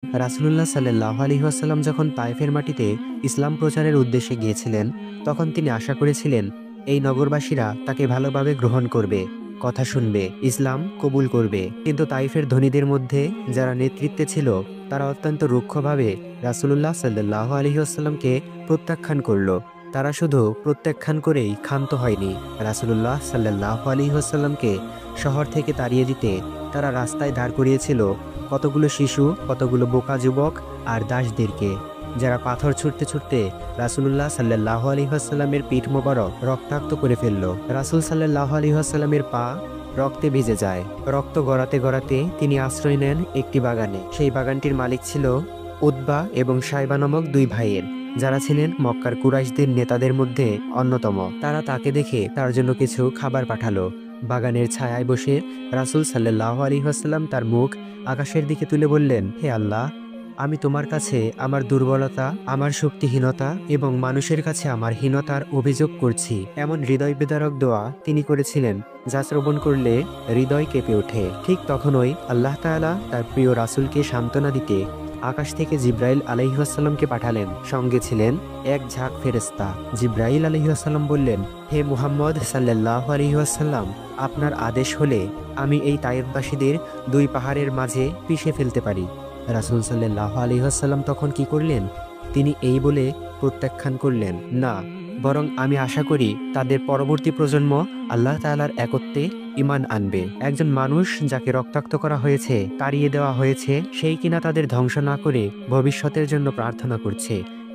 রাসূলুল্লাহ সাল্লাল্লাহু আলাইহি ওয়াসাল্লাম যখন তায়েফের মাটিতে ইসলাম প্রচারের উদ্দেশ্যে গিয়েছিলেন, তখন তিনি আশা করেছিলেন এই নগরবাসীরা তাকে ভালোভাবে গ্রহণ করবে, কথা শুনবে, ইসলাম কবুল করবে। কিন্তু তাইফের ধনীদের মধ্যে যারা নেতৃত্বে ছিল, তারা অত্যন্ত রুক্ষভাবে রাসূলুল্লাহ সাল্লাল্লাহু আলাইহি ওয়াসাল্লামকে প্রত্যাখ্যান করল। তারা শুধু প্রত্যাখ্যান করেই ক্ষান্ত হয়নি, রাসূলুল্লাহ সাল্লাল্লাহু আলাইহি ওয়াসাল্লামকে শহর থেকে তাড়িয়ে দিতে তারা রাস্তায় দাঁড় করিয়েছিল কতগুলো শিশু, কতগুলো বোকা যুবক আর দাসদেরকে, যারা পাথর ছুটতে ছুটতে রাসূলুল্লাহ সাল্লাল্লাহু আলাইহি ওয়াসাল্লামের পিঠ মোবারক রক্তাক্ত করে ফেলল। রাসূল সাল্লাল্লাহু আলাইহি ওয়াসাল্লামের পা রক্তে ভিজে যায়। রক্ত গড়াতে গড়াতে তিনি আশ্রয় নেন একটি বাগানে। সেই বাগানটির মালিক ছিল উতবা এবং সাইবা নামক দুই ভাইয়ের, যারা ছিলেন মক্কার কুরাইশদের নেতাদের মধ্যে অন্যতম। তারা তাকে দেখে তার জন্য কিছু খাবার পাঠালো। বাগানের ছায়ায় বসে রাসূল সাল্লাল্লাহু আলাইহি ওয়াসাল্লাম তার মুখ আকাশের দিকে তুলে বললেন, হে আল্লাহ, আমি তোমার কাছে আমার দুর্বলতা, আমার শক্তিহীনতা এবং মানুষের কাছে আমার হীনতার অভিযোগ করছি। এমন হৃদয় বিদারক দোয়া তিনি করেছিলেন, যা শ্রবণ করলে হৃদয় কেঁপে ওঠে। ঠিক তখনই আল্লাহ তাআলা তার প্রিয় রাসূলকে সান্ত্বনা দিতে আকাশ থেকে জিব্রাইল আলাইহিসসালামকে পাঠালেন। সঙ্গে ছিলেন এক ঝাঁক ফেরেশতা। জিব্রাইল আলাইহিসসালাম বললেন, হে মুহাম্মদ সাল্লাল্লাহু আলাইহি ওয়াসাল্লাম, আপনার আদেশ হলে আমি এই তায়েফবাসীদের দুই পাহাড়ের মাঝে পিষে ফেলতে পারি। রাসূল সাল্লাল্লাহু আলাইহি ওয়াসাল্লাম তখন কি করলেন? তিনি এই বলে প্রত্যাখ্যান করলেন, না, বরং আমি আশা করি তাদের পরবর্তী প্রজন্ম আল্লাহ তাআলার একত্বে ঈমান আনবে। একজন মানুষ যাকে রক্তাক্ত করা হয়েছে, তাড়িয়ে দেওয়া হয়েছে, সেই কিনা তাদের ধ্বংস না করে ভবিষ্যতের জন্য প্রার্থনা করছে।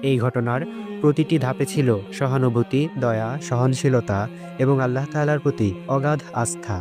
এই ঘটনার প্রতিটি ধাপে ছিল সহানুভূতি, দয়া, সহনশীলতা এবং আল্লাহ তাআলার প্রতি অগাধ আস্থা।